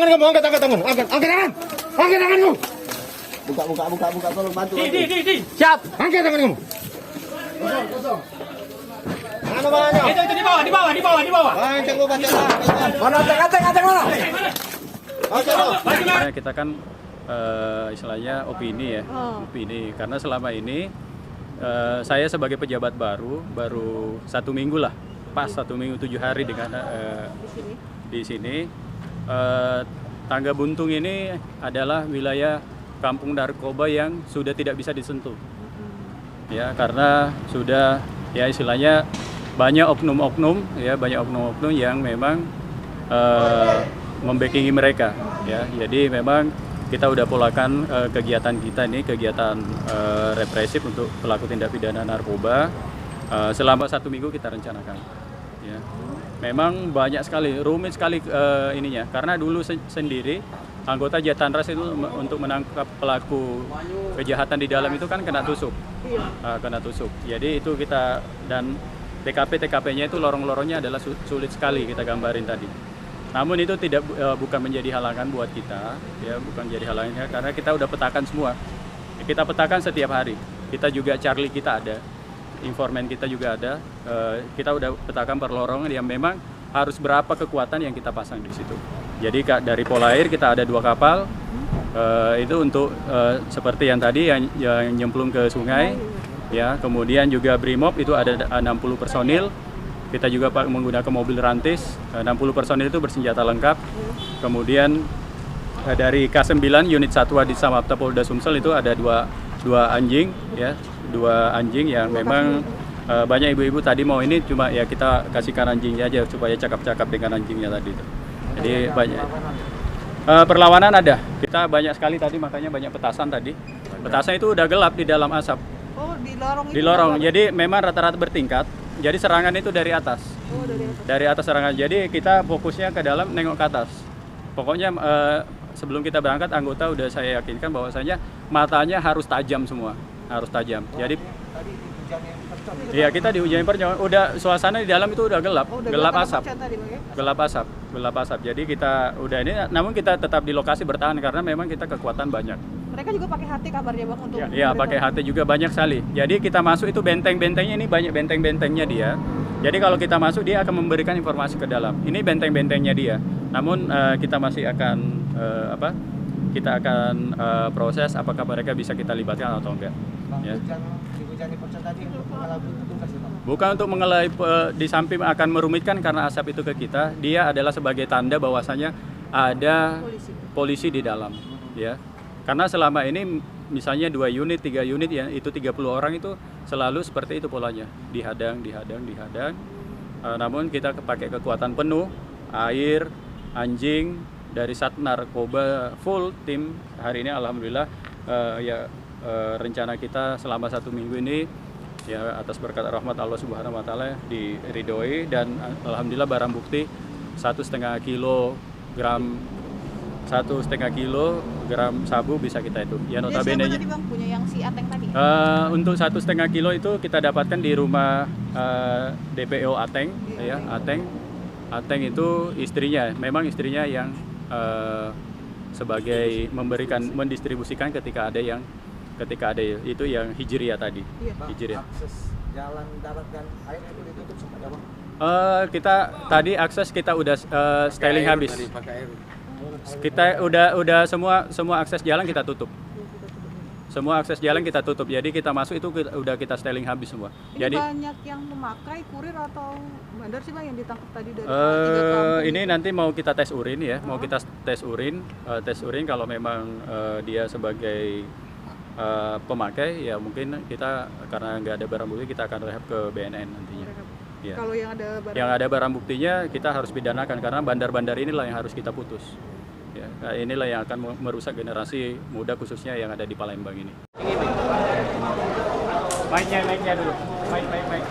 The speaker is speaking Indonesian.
tangan kamu, angkat tangan. Angkat tanganmu. Buka, tolong bantu. Di. Siap, angkat tangan kamu. Kosong. Mana banyak? Itu di bawah. Cek lu baca. Mana cek mana? Kita kan istilahnya opini ya, opini. Karena selama ini saya sebagai pejabat baru 1 minggu lah, pas 1 minggu 7 hari dengan di sini. Tangga Buntung ini adalah wilayah kampung narkoba yang sudah tidak bisa disentuh, ya karena sudah ya istilahnya banyak oknum-oknum yang memang membackingi mereka, ya. Jadi memang kita udah polakan kegiatan kita ini, kegiatan represif untuk pelaku tindak pidana narkoba selama 1 minggu kita rencanakan. Ya. Memang banyak sekali, rumit sekali ininya, karena dulu sendiri anggota Jatanras itu untuk menangkap pelaku kejahatan di dalam itu kan kena tusuk, Jadi itu kita dan TKP-nya itu lorong-lorongnya adalah sulit sekali kita gambarin tadi. Namun itu bukan menjadi halangan buat kita, ya bukan menjadi halangan karena kita udah petakan semua. Kita petakan setiap hari. Kita juga Charlie kita ada, informan kita juga ada. Kita udah petakan per lorong yang memang harus berapa kekuatan yang kita pasang di situ. Jadi dari Polair kita ada 2 kapal. Itu untuk seperti yang tadi yang nyemplung ke sungai. Ya, kemudian juga Brimob itu ada 60 personil. Kita juga menggunakan mobil rantis, 60 personil itu bersenjata lengkap. Kemudian dari K9 unit Satwa di Samapta Polda Sumsel itu ada dua anjing, ya, 2 anjing yang memang banyak ibu-ibu tadi mau ini, cuma ya kita kasihkan anjingnya aja supaya cakap-cakap dengan anjingnya tadi itu. Jadi banyak perlawanan ada. Kita banyak sekali tadi, makanya banyak petasan tadi. Petasan itu udah gelap di dalam asap. Oh, di lorong. Jadi memang rata-rata bertingkat. Jadi serangan itu dari atas. Oh, dari atas. Dari atas serangan. Jadi kita fokusnya ke dalam, nengok ke atas. Pokoknya sebelum kita berangkat anggota udah saya yakinkan bahwasanya matanya harus tajam semua, harus tajam. Jadi iya, kita dihujanin percaya. Udah suasana di dalam itu udah gelap, gelap asap. Gelap asap. Jadi kita udah ini, namun kita tetap di lokasi bertahan karena memang kita kekuatan banyak. Mereka juga pakai HT kabarnya Bang untuk. Iya, pakai HT juga banyak sekali. Jadi kita masuk itu benteng-bentengnya ini banyak benteng-bentengnya dia. Jadi kalau kita masuk dia akan memberikan informasi ke dalam. Ini benteng-bentengnya dia. Namun kita masih akan Kita akan proses apakah mereka bisa kita libatkan atau enggak. Ya. Bukan untuk mengelai, di samping akan merumitkan karena asap itu ke kita, dia adalah sebagai tanda bahwasanya ada polisi di dalam, ya. Karena selama ini misalnya 2 unit, 3 unit ya itu 30 orang itu selalu seperti itu polanya, dihadang. Namun kita pakai kekuatan penuh, air, anjing dari Sat Narkoba full tim hari ini alhamdulillah rencana kita selama 1 minggu ini ya atas berkat rahmat Allah Subhanahu wa taala diridhoi dan alhamdulillah barang bukti 1,5 kilogram sabu bisa kita itu. Ya notabene tadi Bang punya yang si Ateng tadi. Untuk 1,5 kilo itu kita dapatkan di rumah DPO Ateng, ya Ateng itu istrinya, memang istrinya yang sebagai mendistribusikan ketika ada itu yang Hijriah tadi. Iya. Hijriah. Akses jalan darat dan air itu ditutup semuanya Bang. Kita tadi akses kita udah styling habis. Pakai air. Kita udah semua akses jalan kita tutup. Semua akses jalan kita tutup. Jadi kita masuk itu udah kita styling habis semua. Ini Jadi banyak yang memakai kurir atau bandar sih Bang yang ditangkap tadi dari ini nanti mau kita tes urin ya, mau kita tes urin kalau memang dia sebagai pemakai ya mungkin kita karena nggak ada barang bukti kita akan rehab ke BNN nantinya. Ya. Kalau yang ada barang buktinya kita harus pidanakan karena bandar-bandar inilah yang harus kita putus. Ya, inilah yang akan merusak generasi muda khususnya yang ada di Palembang ini. Mic-nya dulu. Mic.